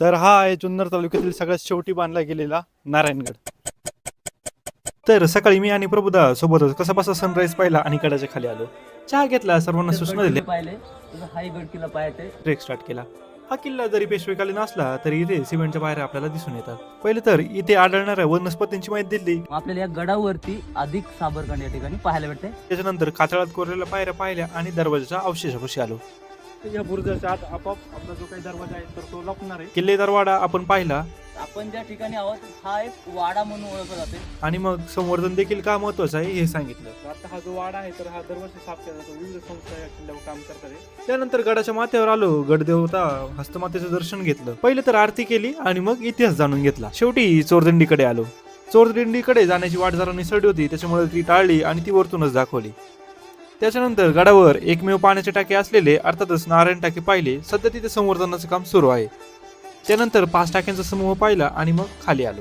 तर हा आहे जुन्नर तालुक्यातील सगळ्यात शेवटी बांधला गेलेला नारायणगड। तर सकाळी मी आणि प्रभुदा सोबतच कसा बसा सनराईज पाहिला आणि गडाच्या खाली आलो, चहा घेतला, सर्वांना सूचना दिल्या, पाहिले हाय गड किल्ला पाहायचे ट्रेक स्टार्ट केला। हा किल्ला जरी पेशवेकालीन असला तरी इथे सिमेंटच्या पायऱ्या आपल्याला दिसून येतात। पहिले तर इथे आढळणाऱ्या वनस्पतींची माहिती दिली, आपल्याला या गडावरती अधिक साबरकांड या ठिकाणी पाहायला भेटते। त्याच्यानंतर कातळात कोरलेल्या पायऱ्या पाहिल्या आणि दरवाजाच्या अवशेषापाशी आलो। या बुरुजाच्या आत आपोआप आपला जो काही दरवाजा आहे तर तो लपणार आहे। किल्ले दरवाडा आपण पाहिला आपण ज्या ठिकाणी आहोत हा एक वाडा म्हणून ओळखला जाते आणि मग संवर्धन देखील का महत्वाचं आहे हे सांगितलं। आता हा जो वाडा आहे तर हा दरवर्षी साफ केला जातो, विविध संस्था या किल्ल्यावर काम करतात। त्यानंतर गडाच्या माथ्यावर आलो, गडदेवता हस्तमातेचं दर्शन घेतलं, पहिले तर आरती केली आणि मग इतिहास जाणून घेतला। शेवटी चोरदंडीकडे आलो। चोरदंडीकडे जाण्याची वाट जरा निसरडी होती, त्याच्यामुळे ती टाळली आणि ती वरतूनच दाखवली। त्याच्यानंतर गडावर एकमेव पाण्याचे टाके असलेले अर्थातच नारायण टाके पाहिले। सध्या तिथे संवर्धनाचं काम सुरू आहे। त्यानंतर 5 टाक्यांचा समूह पाहिला आणि मग खाली आलो।